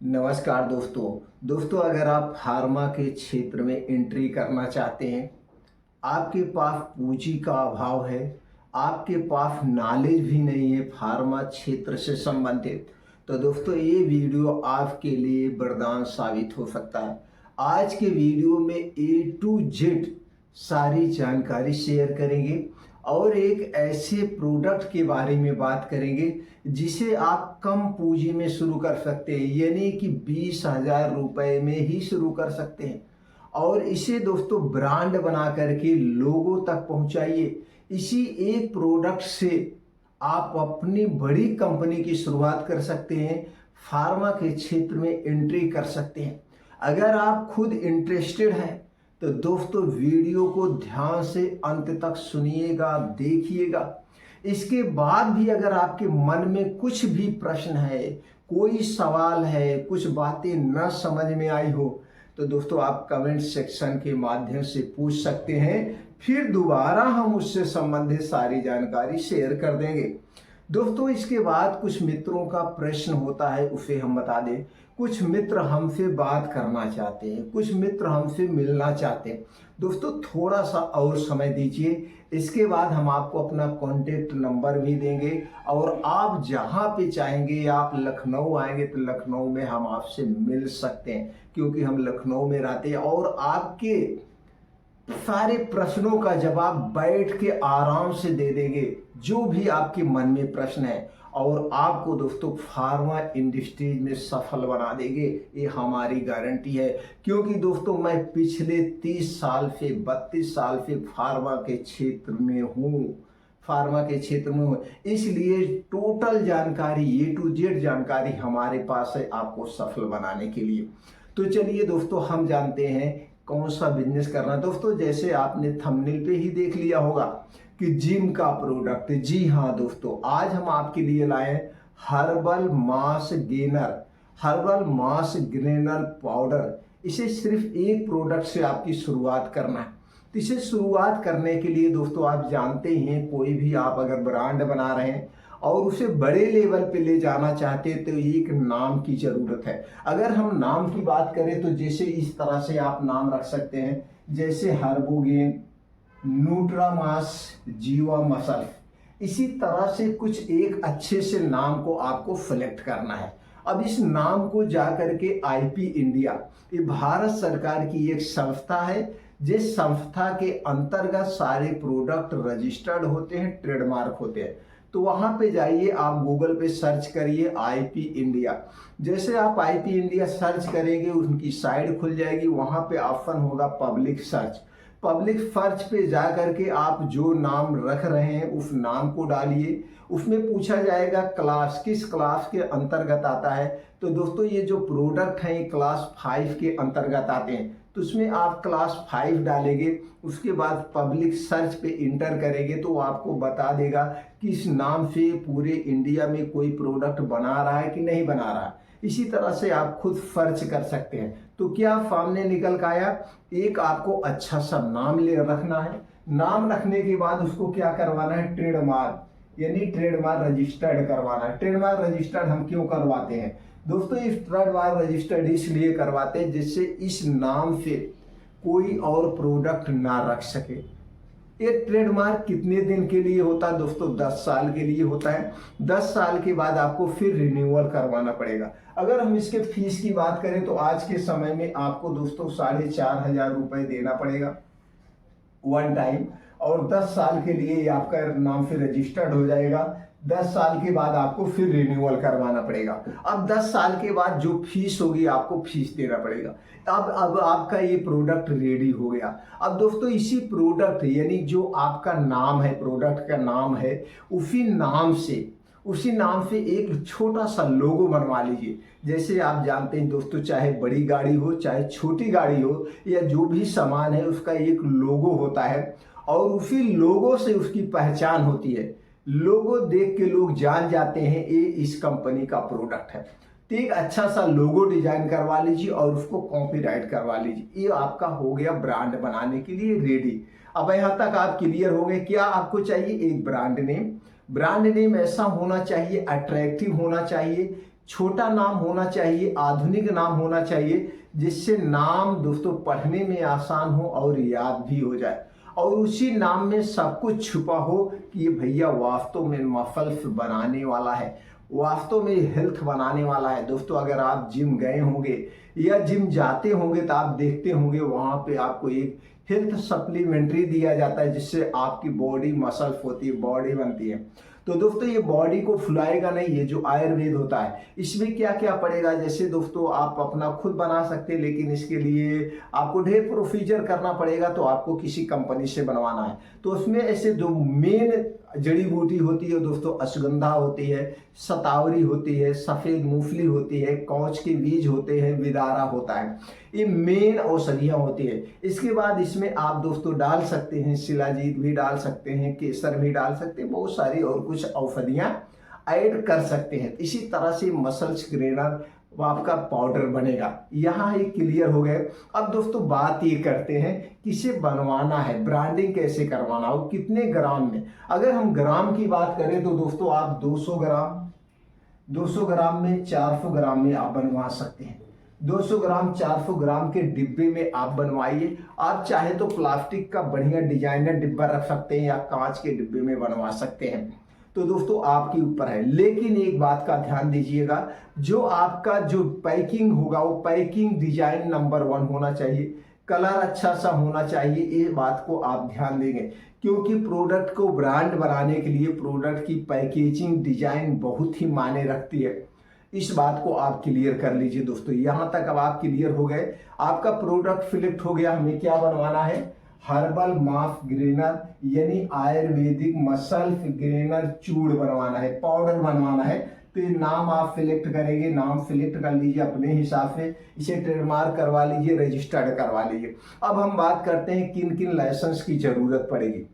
नमस्कार दोस्तों अगर आप फार्मा के क्षेत्र में एंट्री करना चाहते हैं, आपके पास पूंजी का अभाव है, आपके पास नॉलेज भी नहीं है फार्मा क्षेत्र से संबंधित, तो दोस्तों ये वीडियो आपके लिए वरदान साबित हो सकता है। आज के वीडियो में ए टू जेड सारी जानकारी शेयर करेंगे और एक ऐसे प्रोडक्ट के बारे में बात करेंगे जिसे आप कम पूंजी में शुरू कर सकते हैं, यानी कि 20,000 रुपए में ही शुरू कर सकते हैं और इसे दोस्तों ब्रांड बना करके लोगों तक पहुंचाइए। इसी एक प्रोडक्ट से आप अपनी बड़ी कंपनी की शुरुआत कर सकते हैं, फार्मा के क्षेत्र में एंट्री कर सकते हैं। अगर आप खुद इंटरेस्टेड हैं तो दोस्तों वीडियो को ध्यान से अंत तक सुनिएगा, देखिएगा। इसके बाद भी अगर आपके मन में कुछ भी प्रश्न है, कोई सवाल है, कुछ बातें न समझ में आई हो, तो दोस्तों आप कमेंट सेक्शन के माध्यम से पूछ सकते हैं, फिर दोबारा हम उससे संबंधित सारी जानकारी शेयर कर देंगे। दोस्तों इसके बाद कुछ मित्रों का प्रश्न होता है, उसे हम बता दें। कुछ मित्र हमसे बात करना चाहते हैं, कुछ मित्र हमसे मिलना चाहते हैं। दोस्तों थोड़ा सा और समय दीजिए, इसके बाद हम आपको अपना कॉन्टेक्ट नंबर भी देंगे और आप जहां पे चाहेंगे, आप लखनऊ आएंगे तो लखनऊ में हम आपसे मिल सकते हैं, क्योंकि हम लखनऊ में रहते हैं और आपके सारे प्रश्नों का जवाब बैठ के आराम से दे देंगे, जो भी आपके मन में प्रश्न है, और आपको दोस्तों फार्मा इंडस्ट्री में सफल बना देंगे, ये हमारी गारंटी है। क्योंकि दोस्तों मैं पिछले 30 साल से 32 साल से फार्मा के क्षेत्र में हूँ, इसलिए टोटल जानकारी ए टू जेड जानकारी हमारे पास है आपको सफल बनाने के लिए। तो चलिए दोस्तों हम जानते हैं कौन सा बिजनेस करना है। दोस्तों जैसे आपने थंबनेल पे ही देख लिया होगा कि जिम का प्रोडक्ट, जी हाँ दोस्तों, आज हम आपके लिए लाए हर्बल मास गेनर पाउडर। इसे सिर्फ एक प्रोडक्ट से आपकी शुरुआत करना है। तो इसे शुरुआत करने के लिए दोस्तों आप जानते ही हैं, कोई भी आप अगर ब्रांड बना रहे हैं और उसे बड़े लेवल पे ले जाना चाहते हैं तो एक नाम की जरूरत है। अगर हम नाम की बात करें तो जैसे इस तरह से आप नाम रख सकते हैं, जैसे हर्बोगेन, न्यूट्रामास, जीवा मसल। इसी तरह से कुछ एक अच्छे से नाम को आपको सेलेक्ट करना है। अब इस नाम को जाकर के आईपी इंडिया, ये भारत सरकार की एक संस्था है, जिस संस्था के अंतर्गत सारे प्रोडक्ट रजिस्टर्ड होते हैं, ट्रेडमार्क होते हैं। तो वहां पे जाइए, आप गूगल पे सर्च करिए आईपी इंडिया। जैसे आप आईपी इंडिया सर्च करेंगे उनकी साइट खुल जाएगी, वहां पे ऑप्शन होगा पब्लिक सर्च पे जा करके आप जो नाम रख रहे हैं उस नाम को डालिए। उसमें पूछा जाएगा क्लास, किस क्लास के अंतर्गत आता है। तो दोस्तों ये जो प्रोडक्ट हैं ये क्लास 5 के अंतर्गत आते हैं, तो उसमें आप क्लास 5 डालेंगे। उसके बाद पब्लिक सर्च पे इंटर करेंगे तो आपको बता देगा कि इस नाम से पूरे इंडिया में कोई प्रोडक्ट बना रहा है कि नहीं बना रहा है। इसी तरह से आप खुद सर्च कर सकते हैं। तो क्या सामने निकल का आया, एक आपको अच्छा सा नाम ले रखना है। नाम रखने के बाद उसको क्या करवाना है, ट्रेडमार्क, यानी ट्रेडमार्क रजिस्टर्ड करवाना है। ट्रेडमार्क रजिस्टर्ड हम क्यों करवाते हैं दोस्तों, इस ट्रेडमार्क रजिस्टर्ड इसलिए करवाते हैं जिससे इस नाम से कोई और प्रोडक्ट ना रख सके। ये ट्रेडमार्क कितने दिन के लिए होता है दोस्तों, 10 साल के लिए होता है। 10 साल के बाद आपको फिर रिन्यूअल करवाना पड़ेगा। अगर हम इसके फीस की बात करें तो आज के समय में आपको दोस्तों 4,500 रुपए देना पड़ेगा वन टाइम, और 10 साल के लिए आपका नाम से रजिस्टर्ड हो जाएगा। 10 साल के बाद आपको फिर रिन्यूअल करवाना पड़ेगा। अब 10 साल के बाद जो फीस होगी आपको फीस देना पड़ेगा। अब आपका ये प्रोडक्ट रेडी हो गया। अब दोस्तों इसी प्रोडक्ट, यानी जो आपका नाम है, प्रोडक्ट का नाम है, उसी नाम से एक छोटा सा लोगो बनवा लीजिए। जैसे आप जानते हैं दोस्तों, चाहे बड़ी गाड़ी हो चाहे छोटी गाड़ी हो, या जो भी सामान है उसका एक लोगो होता है और उसी लोगो से उसकी पहचान होती है। लोगो देख के लोग जान जाते हैं ये इस कंपनी का प्रोडक्ट है। तो एक अच्छा सा लोगो डिजाइन करवा लीजिए और उसको कॉपीराइट करवा लीजिए। ये आपका हो गया ब्रांड बनाने के लिए रेडी। अब यहाँ तक आप क्लियर हो गए। क्या आपको चाहिए, एक ब्रांड नेम। ब्रांड नेम ऐसा होना चाहिए, अट्रैक्टिव होना चाहिए छोटा नाम होना चाहिए, आधुनिक नाम होना चाहिए, जिससे नाम दोस्तों पढ़ने में आसान हो और याद भी हो जाए, और उसी नाम में सब कुछ छुपा हो कि ये भैया वास्तव में मसल्स बनाने वाला है, वास्तव में हेल्थ बनाने वाला है। दोस्तों अगर आप जिम गए होंगे या जिम जाते होंगे तो आप देखते होंगे वहाँ पे आपको एक हेल्थ सप्लीमेंट्री दिया जाता है, जिससे आपकी बॉडी मसल्स होती है, बॉडी बनती है। तो दोस्तों ये बॉडी को फुलाएगा नहीं, ये जो आयुर्वेद होता है इसमें क्या क्या पड़ेगा, जैसे दोस्तों आप अपना खुद बना सकते हैं, लेकिन इसके लिए आपको ढेर प्रोसीजर करना पड़ेगा, तो आपको किसी कंपनी से बनवाना है। तो उसमें ऐसे जो मेन जड़ी बूटी होती है दोस्तों, अश्वगंधा होती है, शतावरी होती है, सफेद मूंगफली होती है, कौच के बीज होते हैं, विदारा होता है, ये मेन औषधियां होती है। इसके बाद इसमें आप दोस्तों डाल सकते हैं शिलाजीत भी डाल सकते हैं, केसर भी डाल सकते हैं, बहुत सारी और कुछ औषधियां ऐड कर सकते हैं। इसी तरह से मसल्स ग्रेनर आपका पाउडर बनेगा। यहाँ ये क्लियर हो गए। अब दोस्तों बात ये करते हैं किसे बनवाना है, ब्रांडिंग कैसे करवाना हो, कितने ग्राम में। अगर हम ग्राम की बात करें तो दोस्तों आप 200 ग्राम में 400 ग्राम में आप बनवा सकते हैं। 200 ग्राम 400 ग्राम के डिब्बे में आप बनवाइए। आप चाहे तो प्लास्टिक का बढ़िया डिजाइनर डिब्बा रख सकते हैं या कांच के डिब्बे में बनवा सकते हैं, तो दोस्तों आपके ऊपर है। लेकिन एक बात का ध्यान दीजिएगा, जो आपका जो पैकिंग होगा वो पैकिंग डिजाइन नंबर 1 होना चाहिए, कलर अच्छा सा होना चाहिए, ये बात को आप ध्यान देंगे, क्योंकि प्रोडक्ट को ब्रांड बनाने के लिए प्रोडक्ट की पैकेजिंग डिजाइन बहुत ही मायने रखती है। इस बात को आप क्लियर कर लीजिए दोस्तों। यहाँ तक अब आप क्लियर हो गए, आपका प्रोडक्ट सिलेक्ट हो गया। हमें क्या बनवाना है, हर्बल मास ग्रेनर यानी आयुर्वेदिक मसल ग्रेनर चूड़ बनवाना है, पाउडर बनवाना है। तो ये नाम आप सिलेक्ट करेंगे, नाम सिलेक्ट कर लीजिए अपने हिसाब से, इसे ट्रेडमार्क करवा लीजिए, रजिस्टर्ड करवा लीजिए। अब हम बात करते हैं किन किन लाइसेंस की जरूरत पड़ेगी।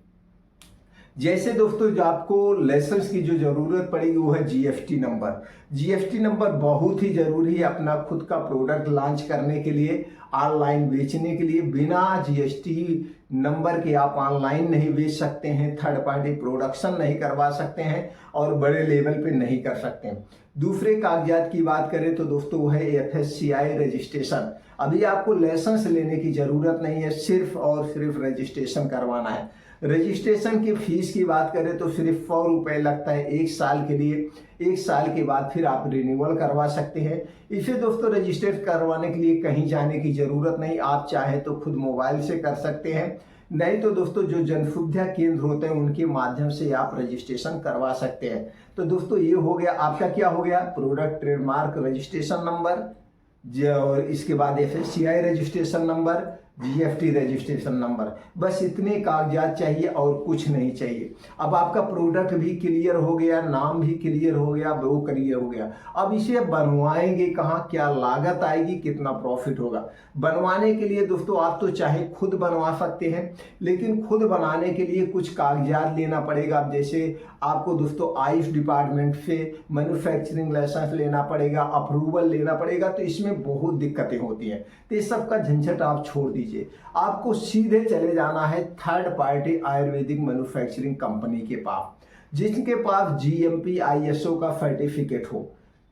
जैसे दोस्तों जो आपको लाइसेंस की जो जरूरत पड़ेगी वो है जीएसटी नंबर। जीएसटी नंबर बहुत ही जरूरी है अपना खुद का प्रोडक्ट लॉन्च करने के लिए, ऑनलाइन बेचने के लिए। बिना जीएसटी नंबर के आप ऑनलाइन नहीं बेच सकते हैं, थर्ड पार्टी प्रोडक्शन नहीं करवा सकते हैं और बड़े लेवल पे नहीं कर सकते हैं। दूसरे कागजात की बात करें तो दोस्तों वो है एफएससीआई रजिस्ट्रेशन। अभी आपको लाइसेंस लेने की जरूरत नहीं है, सिर्फ और सिर्फ रजिस्ट्रेशन करवाना है। रजिस्ट्रेशन की फीस की बात करें तो सिर्फ 100 रुपये लगता है 1 साल के लिए। 1 साल के बाद फिर आप रिन्यूअल करवा सकते हैं। इसे दोस्तों रजिस्टर करवाने के लिए कहीं जाने की जरूरत नहीं, आप चाहे तो खुद मोबाइल से कर सकते हैं, नहीं तो दोस्तों जो जनसुविधा केंद्र होते हैं उनके माध्यम से आप रजिस्ट्रेशन करवा सकते हैं। तो दोस्तों ये हो गया आपका, क्या हो गया, प्रोडक्ट ट्रेडमार्क रजिस्ट्रेशन नंबर, और इसके बाद FSCI registration number, GST registration number. बस इतने कागजात चाहिए और कुछ नहीं चाहिए। अब आपका प्रोडक्ट भी क्लियर हो गया, नाम भी क्लियर हो गया, वो क्लियर हो गया। अब इसे बनवाएंगे कहाँ, क्या लागत आएगी, कितना प्रॉफिट होगा। बनवाने के लिए दोस्तों आप तो चाहे खुद बनवा सकते हैं, लेकिन खुद बनाने के लिए कुछ कागजात लेना पड़ेगा। अब जैसे आपको दोस्तों आयुष डिपार्टमेंट से मैन्युफैक्चरिंग लाइसेंस लेना पड़ेगा, अप्रूवल लेना पड़ेगा, तो इसमें बहुत दिक्कतें होती हैं। तो इस सब का झंझट आप छोड़ दीजिए, आपको सीधे चले जाना है third party Ayurvedic manufacturing company के पास, जिनके पास जीएमपी आईएसओ का सर्टिफिकेट हो,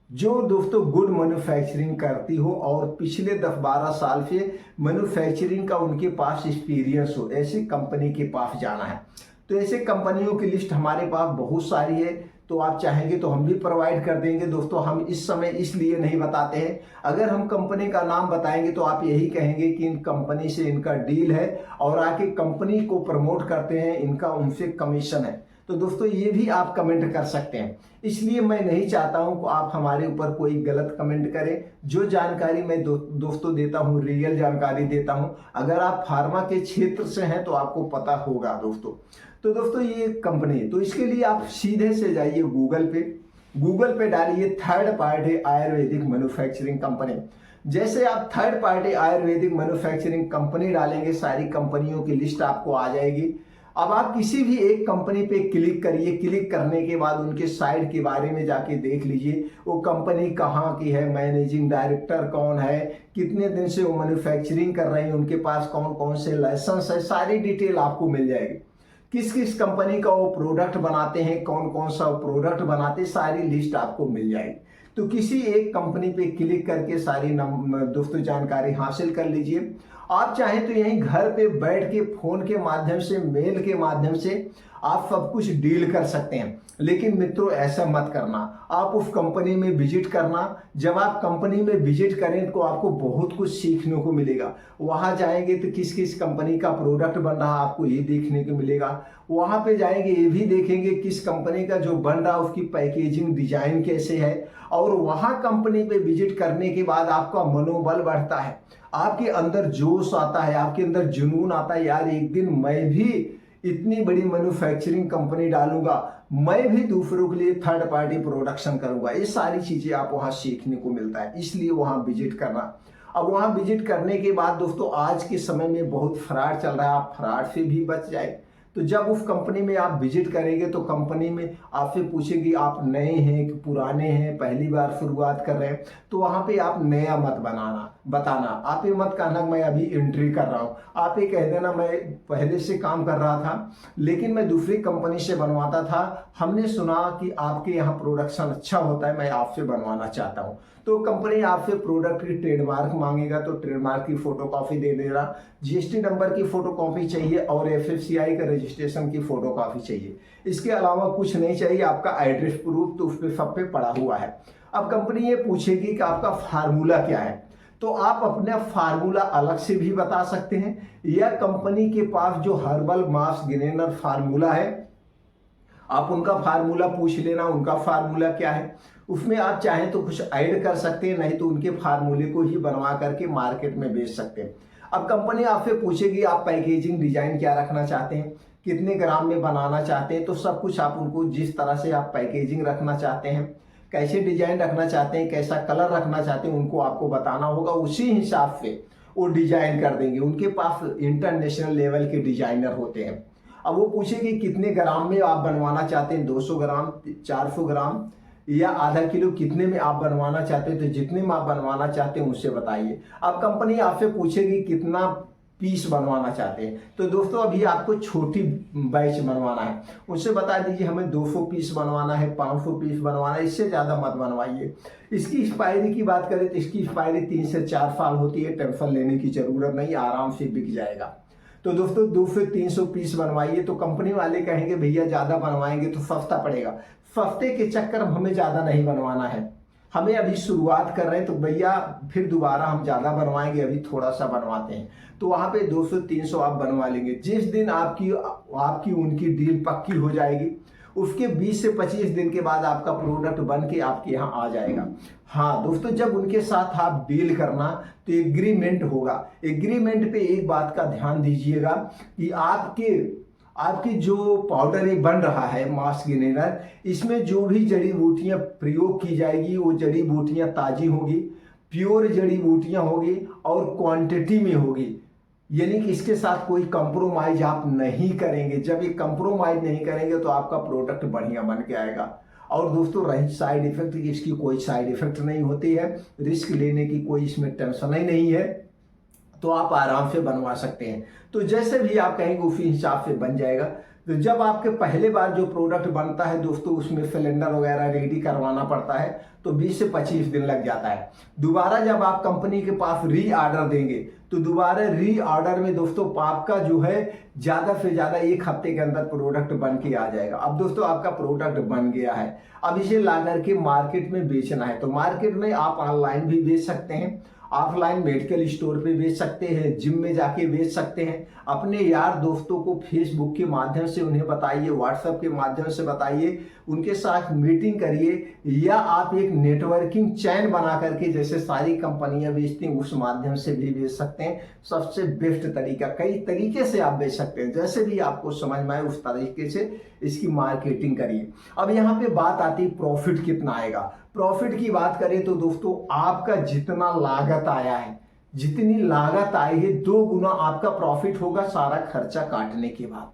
जो दोस्तों गुड मैन्युफैक्चरिंग करती हो और पिछले 10-12 साल से मैन्युफैक्चरिंग का उनके पास एक्सपीरियंस हो, ऐसी कंपनी के पास जाना है। तो ऐसे कंपनियों की लिस्ट हमारे पास बहुत सारी है, तो आप चाहेंगे तो हम भी प्रोवाइड कर देंगे दोस्तों। हम इस समय इसलिए नहीं बताते हैं, अगर हम कंपनी का नाम बताएंगे तो आप यही कहेंगे कि इन कंपनी से इनका डील है और आके कंपनी को प्रमोट करते हैं, इनका उनसे कमीशन है। तो दोस्तों ये भी आप कमेंट कर सकते हैं, इसलिए मैं नहीं चाहता हूं कि आप हमारे ऊपर कोई गलत कमेंट करें। जो जानकारी मैं दोस्तों देता हूं, रियल जानकारी देता हूं। अगर आप फार्मा के क्षेत्र से हैं तो आपको पता होगा दोस्तों। तो दोस्तों ये कंपनी, तो इसके लिए आप सीधे से जाइए गूगल पे डालिए third party Ayurvedic manufacturing company. जैसे आप third party Ayurvedic manufacturing company डालेंगे, सारी कंपनियों की लिस्ट आपको आ जाएगी। अब आप किसी भी एक कंपनी पे क्लिक करिए, क्लिक करने के बाद उनके साइट के बारे में जाके देख लीजिए, वो कंपनी कहाँ की है, मैनेजिंग डायरेक्टर कौन है, कितने दिन से वो मैन्युफैक्चरिंग कर रहे हैं, उनके पास कौन कौन से लाइसेंस है, सारी डिटेल आपको मिल जाएगी। किस किस कंपनी का वो प्रोडक्ट बनाते हैं, कौन कौन सा प्रोडक्ट बनाते हैं, सारी लिस्ट आपको मिल जाएगी। तो किसी एक कंपनी पे क्लिक करके सारी दोस्तों जानकारी हासिल कर लीजिए। आप चाहें तो यहीं घर पे बैठ के फोन के माध्यम से, मेल के माध्यम से आप सब कुछ डील कर सकते हैं। लेकिन मित्रों ऐसा मत करना, आप उस कंपनी में विजिट करना। जब आप कंपनी में विजिट करें तो आपको बहुत कुछ सीखने को मिलेगा। वहां जाएंगे तो किस किस कंपनी का प्रोडक्ट बन रहा है आपको ये देखने को मिलेगा। वहां पे जाएंगे ये भी देखेंगे किस कंपनी का जो बन रहा है उसकी पैकेजिंग डिजाइन कैसे है। और वहां कंपनी पे विजिट करने के बाद आपका मनोबल बढ़ता है, आपके अंदर जोश आता है, आपके अंदर जुनून आता है, यार एक दिन मैं भी इतनी बड़ी मैन्युफैक्चरिंग कंपनी डालूंगा, मैं भी दूसरों के लिए थर्ड पार्टी प्रोडक्शन करूंगा। ये सारी चीजें आप वहां सीखने को मिलता है, इसलिए वहां विजिट करना। अब वहां विजिट करने के बाद दोस्तों आज के समय में बहुत फ्रॉड चल रहा है, आप फ्रॉड से भी बच जाए। तो जब उस कंपनी में आप विजिट करेंगे तो कंपनी में आपसे पूछेगी आप नए हैं कि पुराने हैं, पहली बार शुरुआत कर रहे हैं, तो वहां पे आप नया मत बताना। आप ये मत कहना मैं अभी एंट्री कर रहा हूँ, आप ये कह देना मैं पहले से काम कर रहा था लेकिन मैं दूसरी कंपनी से बनवाता था, हमने सुना कि आपके यहाँ प्रोडक्शन अच्छा होता है, मैं आपसे बनवाना चाहता हूँ। तो कंपनी आपसे प्रोडक्ट की ट्रेडमार्क मांगेगा तो ट्रेडमार्क की फोटो कॉपी दे देगा, जीएसटी नंबर की फोटो कॉपी चाहिए और एफएससीआई का रजिस्ट्रेशन की फोटो कॉपी चाहिए। इसके अलावा कुछ नहीं चाहिए, आपका एड्रेस प्रूफ तो उस पर सब पे पड़ा हुआ है। अब कंपनी ये पूछेगी कि आपका फार्मूला क्या है, तो आप अपना फार्मूला अलग से भी बता सकते हैं या कंपनी के पास जो हर्बल मास गेनर फार्मूला है आप उनका फार्मूला पूछ लेना, उनका फार्मूला क्या है, उसमें आप चाहें तो कुछ ऐड कर सकते हैं, नहीं तो उनके फार्मूले को ही बनवा करके मार्केट में बेच सकते हैं। अब कंपनी आपसे पूछेगी आप पैकेजिंग डिजाइन क्या रखना चाहते हैं, कितने ग्राम में बनाना चाहते हैं, तो सब कुछ आप उनको जिस तरह से आप पैकेजिंग रखना चाहते हैं, कैसे डिजाइन रखना चाहते हैं, कैसा कलर रखना चाहते हैं, उनको आपको बताना होगा। उसी हिसाब से वो डिजाइन कर देंगे। उनके पास इंटरनेशनल लेवल के डिजाइनर होते हैं। अब वो पूछेगी कितने ग्राम में आप बनवाना चाहते हैं, 200 ग्राम, 400 ग्राम या आधा किलो, कितने में आप बनवाना चाहते हैं, तो जितने में आप बनवाना चाहते हैं उससे बताइए। अब कंपनी आपसे पूछेगी कितना पीस बनवाना चाहते हैं, तो दोस्तों अभी आपको छोटी बैच बनवाना है, उससे बता दीजिए हमें 200 पीस बनवाना है, 500 पीस बनवाना है, इससे ज़्यादा मत बनवाइए। इसकी एक्सपायरी की बात करें तो इसकी एक्सपायरी 3 से 4 साल होती है, टेंशन लेने की जरूरत नहीं, आराम से बिक जाएगा। तो दोस्तों 200 से 300 पीस बनवाइए। तो कंपनी वाले कहेंगे भैया ज़्यादा बनवाएंगे तो सस्ता पड़ेगा, सस्ते के चक्कर में हमें ज़्यादा नहीं बनवाना है, हमें अभी शुरुआत कर रहे हैं तो भैया फिर दोबारा हम ज़्यादा बनवाएंगे, अभी थोड़ा सा बनवाते हैं। तो वहाँ पे 200-300 आप बनवा लेंगे। जिस दिन आपकी उनकी डील पक्की हो जाएगी उसके 20 से 25 दिन के बाद आपका प्रोडक्ट बन के आपके यहाँ आ जाएगा। हाँ दोस्तों, जब उनके साथ आप डील करना तो एग्रीमेंट होगा। एग्रीमेंट पे एक बात का ध्यान दीजिएगा कि आपकी जो पाउडर ये बन रहा है मास गेनर, इसमें जो भी जड़ी बूटियां प्रयोग की जाएगी वो जड़ी बूटियां ताजी होगी, प्योर जड़ी बूटियां होगी और क्वांटिटी में होगी, यानी कि इसके साथ कोई कंप्रोमाइज आप नहीं करेंगे। जब ये कंप्रोमाइज नहीं करेंगे तो आपका प्रोडक्ट बढ़िया बन के आएगा। और दोस्तों रही साइड इफेक्ट, इसकी कोई साइड इफेक्ट नहीं होती है, रिस्क लेने की कोई इसमें टेंशन ही नहीं है, तो आप आराम से बनवा सकते हैं। तो जैसे भी आप कहेंगे उसी हिसाब से बन जाएगा। तो जब आपके पहले बार जो प्रोडक्ट बनता है दोस्तों उसमें सिलेंडर वगैरह रेडी करवाना पड़ता है तो 20 से 25 दिन लग जाता है। दोबारा जब आप कंपनी के पास री ऑर्डर देंगे तो दोबारा री ऑर्डर में दोस्तों आपका जो है ज़्यादा से ज़्यादा 1 हफ्ते के अंदर प्रोडक्ट बन के आ जाएगा। अब दोस्तों आपका प्रोडक्ट बन गया है, अब इसे ला करके मार्केट में बेचना है। तो मार्केट में आप ऑनलाइन भी बेच सकते हैं, ऑफलाइन मेडिकल स्टोर पे बेच सकते हैं, जिम में जाके बेच सकते हैं, अपने यार दोस्तों को फेसबुक के माध्यम से उन्हें बताइए, व्हाट्सएप के माध्यम से बताइए, उनके साथ मीटिंग करिए, या आप एक नेटवर्किंग चैन बना करके जैसे सारी कंपनियां बेचती हैं उस माध्यम से भी बेच सकते हैं। सबसे बेस्ट तरीका, कई तरीके से आप बेच सकते हैं, जैसे भी आपको समझ में आए उस तरीके से इसकी मार्केटिंग करिए। अब यहाँ पे बात आती है प्रॉफिट कितना आएगा। प्रॉफिट की बात करें तो दोस्तों आपका जितना लागत आया है, जितनी लागत आई है 2 गुना आपका प्रॉफिट होगा सारा खर्चा काटने के बाद।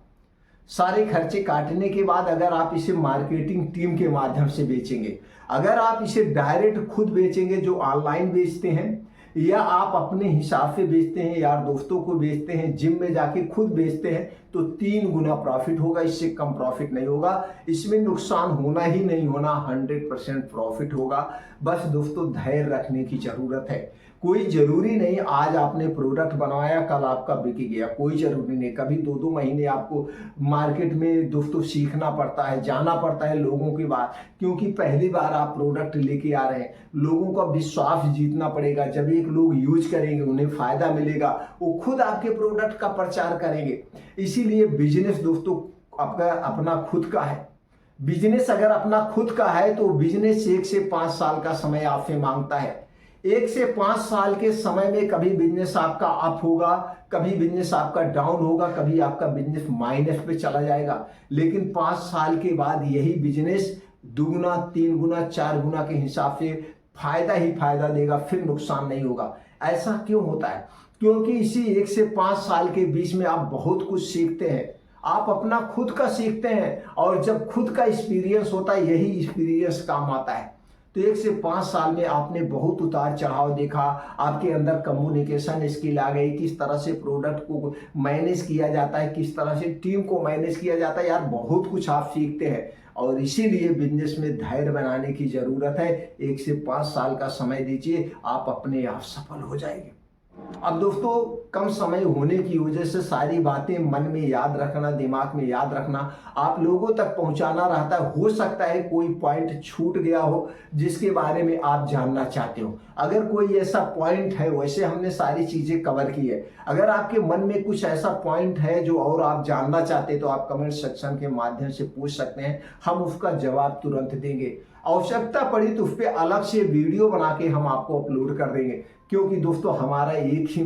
सारे खर्चे काटने के बाद अगर आप इसे मार्केटिंग टीम के माध्यम से बेचेंगे, अगर आप इसे डायरेक्ट खुद बेचेंगे जो ऑनलाइन बेचते हैं, या आप अपने हिसाब से बेचते हैं, यार दोस्तों को बेचते हैं, जिम में जाके खुद बेचते हैं, तो 3 गुना प्रॉफिट होगा, इससे कम प्रॉफिट नहीं होगा। इसमें नुकसान होना ही नहीं होना, 100% प्रॉफिट होगा। बस दोस्तों धैर्य रखने की जरूरत है। कोई जरूरी नहीं आज आपने प्रोडक्ट बनवाया कल आपका बिक गया, कोई जरूरी नहीं। कभी 2-2 महीने आपको मार्केट में दोस्तों सीखना पड़ता है, जाना पड़ता है लोगों की बात, क्योंकि पहली बार आप प्रोडक्ट लेके आ रहे हैं। लोगों का विश्वास जीतना पड़ेगा। जब एक लोग यूज करेंगे, उन्हें फायदा मिलेगा, वो खुद आपके प्रोडक्ट का प्रचार करेंगे। इसीलिए बिजनेस दोस्तों आपका अपना खुद का है। बिजनेस अगर अपना खुद का है तो बिजनेस 1 से 5 साल का समय आपसे मांगता है। 1 से 5 साल के समय में कभी बिजनेस आपका अप होगा, कभी बिजनेस आपका डाउन होगा, कभी आपका बिजनेस माइनस पे चला जाएगा। लेकिन 5 साल के बाद यही बिजनेस 2 गुना, 3 गुना, 4 गुना के हिसाब से फायदा ही फायदा देगा, फिर नुकसान नहीं होगा। ऐसा क्यों होता है? क्योंकि इसी 1 से 5 साल के बीच में आप बहुत कुछ सीखते हैं। आप अपना खुद का सीखते हैं, और जब खुद का एक्सपीरियंस होता है, यही एक्सपीरियंस काम आता है। तो 1 से 5 साल में आपने बहुत उतार चढ़ाव देखा, आपके अंदर कम्युनिकेशन स्किल आ गई, किस तरह से प्रोडक्ट को मैनेज किया जाता है, किस तरह से टीम को मैनेज किया जाता है, यार बहुत कुछ आप सीखते हैं। और इसीलिए बिजनेस में धैर्य बनाने की जरूरत है। 1 से 5 साल का समय दीजिए, आप अपने आप सफल हो जाएंगे। अब दोस्तों कम समय होने की वजह से सारी बातें मन में याद रखना, दिमाग में याद रखना, आप लोगों तक पहुंचाना रहता है। हो सकता है कोई पॉइंट छूट गया हो जिसके बारे में आप जानना चाहते हो। अगर कोई ऐसा पॉइंट है, वैसे हमने सारी चीजें कवर की है, अगर आपके मन में कुछ ऐसा पॉइंट है जो और आप जानना चाहते हैं तो आप कमेंट सेक्शन के माध्यम से पूछ सकते हैं, हम उसका जवाब तुरंत देंगे। आवश्यकता पड़ी तो उस पर अलग से वीडियो बना के हम आपको अपलोड कर देंगे। क्योंकि दोस्तों हमारा एक ही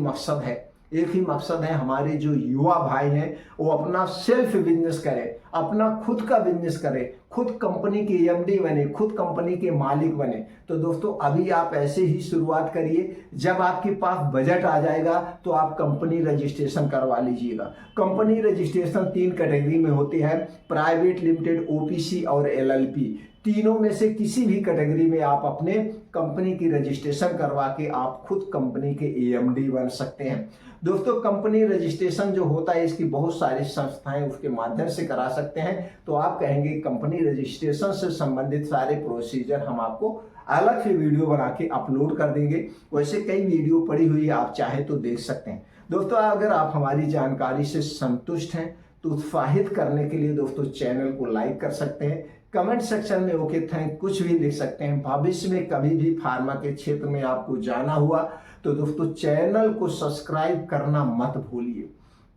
मकसद है, हमारे जो युवा भाई हैं वो अपना सेल्फ बिजनेस करें, अपना खुद का बिजनेस करें, खुद कंपनी के एमडी बने, खुद कंपनी के मालिक बने। तो दोस्तों अभी आप ऐसे ही शुरुआत करिए। जब आपके पास बजट आ जाएगा तो आप कंपनी रजिस्ट्रेशन करवा लीजिएगा। कंपनी रजिस्ट्रेशन 3 कैटेगरी में होती है, प्राइवेट लिमिटेड, ओपीसी और एलएलपी। तीनों में से किसी भी कैटेगरी में आप अपने कंपनी की रजिस्ट्रेशन करवा के आप खुद कंपनी के एएमडी बन सकते हैं। दोस्तों कंपनी रजिस्ट्रेशन जो होता है इसकी बहुत सारी संस्थाएं उसके माध्यम से करा सकते हैं। तो आप कहेंगे कंपनी रजिस्ट्रेशन से संबंधित सारे प्रोसीजर हम आपको अलग से वीडियो बना के अपलोड कर देंगे। वैसे कई वीडियो पड़ी हुई है, आप चाहे तो देख सकते हैं। दोस्तों अगर आप हमारी जानकारी से संतुष्ट हैं तो उत्साहित करने के लिए दोस्तों चैनल को लाइक कर सकते हैं, कमेंट सेक्शन में ओके थैंक कुछ भी लिख सकते हैं। भविष्य में कभी भी फार्मा के क्षेत्र में आपको जाना हुआ तो दोस्तों चैनल को सब्सक्राइब करना मत भूलिए,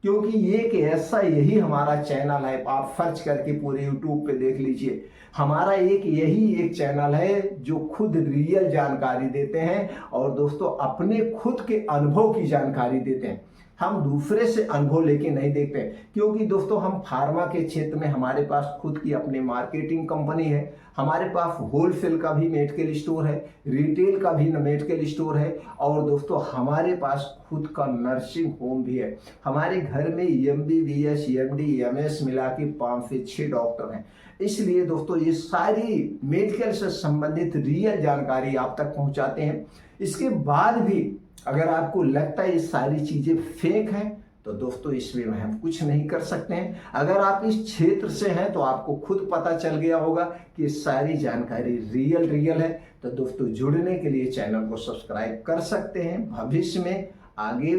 क्योंकि ये कि ऐसा यही हमारा चैनल है। आप सर्च करके पूरे यूट्यूब पे देख लीजिए, हमारा यही एक चैनल है जो खुद रियल जानकारी देते हैं और दोस्तों अपने खुद के अनुभव की जानकारी देते हैं। हम दूसरे से अनुभव लेके नहीं देखते, क्योंकि दोस्तों हम फार्मा के क्षेत्र में हमारे पास खुद की अपनी मार्केटिंग कंपनी है, हमारे पास होलसेल का भी मेडिकल स्टोर है, रिटेल का भी मेडिकल स्टोर है, और दोस्तों हमारे पास खुद का नर्सिंग होम भी है। हमारे घर में एमबीबीएस, एमडी, एमएस मिला के 5 से 6 डॉक्टर हैं। इसलिए दोस्तों ये सारी मेडिकल से संबंधित रियल जानकारी आप तक पहुंचाते हैं। इसके बाद भी अगर आपको लगता है ये सारी चीजें फेक हैं तो दोस्तों इसमें हम कुछ नहीं कर सकते हैं। अगर आप इस क्षेत्र से हैं तो आपको खुद पता चल गया होगा कि सारी जानकारी रियल है। तो दोस्तों जुड़ने के लिए चैनल को सब्सक्राइब कर सकते हैं। भविष्य में आगे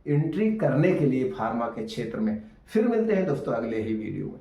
एंट्री करने के लिए फार्मा के क्षेत्र में फिर मिलते हैं दोस्तों अगले ही वीडियो में।